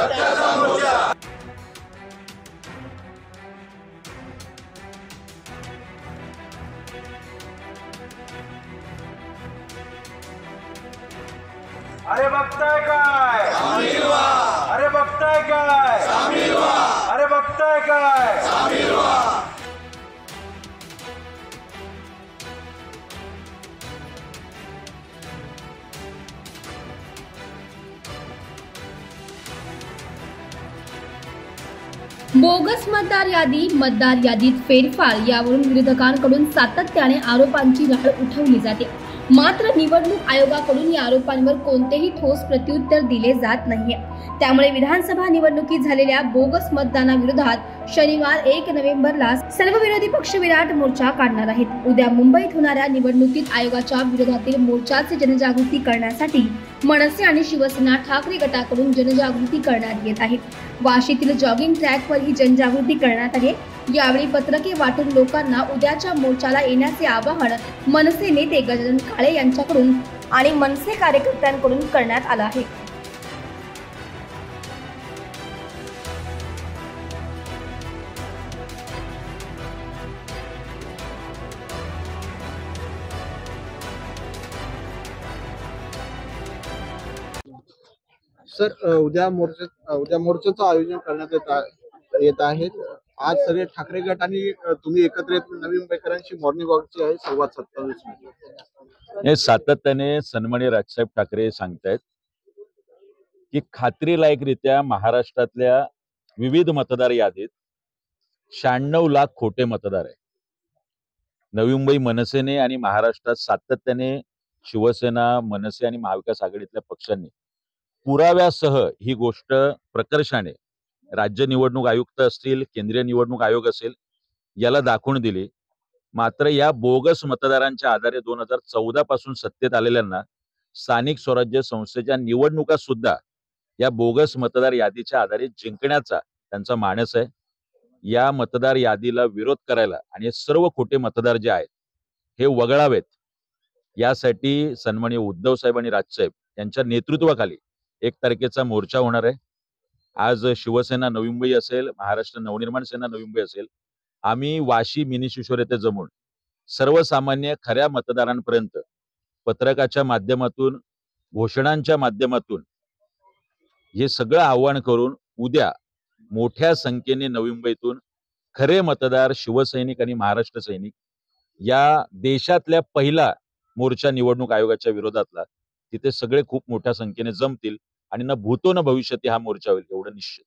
सत्याचा मोर्चा। अरे बघताय काय? सामील व्हा। अरे बघताय काय? सामील व्हा। अरे बघताय काय? सामील व्हा। बोगस मतदार यादीत फेरफार यावरून विरोधकांकडून सातत्याने आरोपांची लाट उठवली जाते। मात्र निवडणूक आयोगाकडून या आरोपांवर कोणतेही ठोस प्रत्युत्तर दिले जात नाहीये। त्यामुळे विधानसभा निवडणुकीत झालेल्या बोगस मतदानाविरोधात शनिवार 1 नोव्हेंबरला सर्व विरोधी पक्ष विराट मोर्चा काढणार आहेत। उद्या मुंबईत होणाऱ्या निवडणुकीत आयोगाच्या विरोधातील मोर्चाचे जनजागृती करण्यासाठी मनसे आणि शिवसेना ठाकरे गटाकडून जनजागृती करण्यात येत आहे। वाशीतील जॉगिंग ट्रॅकवर ही जनजागृती करण्यात आहे। यावेळी पत्रके वाटून लोकांना उद्याच्या मोर्चाला येण्याचे आवाहन मनसे नेते गजानन काळे यांच्याकडून आणि मनसे कार्यकर्त्यांकडून करण्यात आलं आहे। सर, उद्या मोर्चाचं आयोजन करण्यात येत आहे। आज सगळे ठाकरे गट आणि तुम्ही एकत्र येत नवी मुंबईकरांची मॉर्निंग वॉकची आहे संवाद 27 मध्ये। हे सातत्याने सन्माननीय राजसाहेब ठाकरे सांगतायत की खात्रीलायकरित्या महाराष्ट्रातल्या विविध मतदार यादीत 96 लाख खोटे मतदार आहे। नवी मुंबई मनसेने आणि महाराष्ट्रात सातत्याने शिवसेना, मनसे आणि महाविकास आघाडीतल्या पक्षांनी पुराव्यासह ही गोष्ट प्रकर्षाने राज्य निवडणूक आयुक्त असतील, केंद्रीय निवडणूक आयोग असेल, याला दाखवून दिली। मात्र या बोगस मतदारांच्या आधारे 2014 पासून सत्तेत आलेल्यांना स्थानिक स्वराज्य संस्थेच्या निवडणुका सुद्धा या बोगस मतदार यादीच्या आधारे जिंकण्याचा त्यांचा मानस आहे। या मतदार यादीला विरोध करायला आणि सर्व खोटे मतदार जे आहेत हे वगळावेत, यासाठी सन्माननीय उद्धव साहेब आणि राजसाहेब यांच्या नेतृत्वाखाली 1 तारखेचा मोर्चा होणार आहे। आज शिवसेना नवी मुंबई असेल, महाराष्ट्र नवनिर्माण सेना नवी मुंबई असेल, आम्ही वाशी मिनी शिशोर येथे जमून सर्वसामान्य खऱ्या मतदारांपर्यंत पत्रकाच्या माध्यमातून, घोषणांच्या माध्यमातून हे सगळं आव्हान करून उद्या मोठ्या संख्येने नवी मुंबईतून खरे मतदार, शिवसैनिक आणि महाराष्ट्र सैनिक या देशातल्या पहिला मोर्चा निवडणूक आयोगाच्या विरोधातला, तिथे सगळे खूप मोठ्या संख्येने जमतील आणि न भूतो न भविष्यती हा मोर्चा होईल एवढं निश्चित।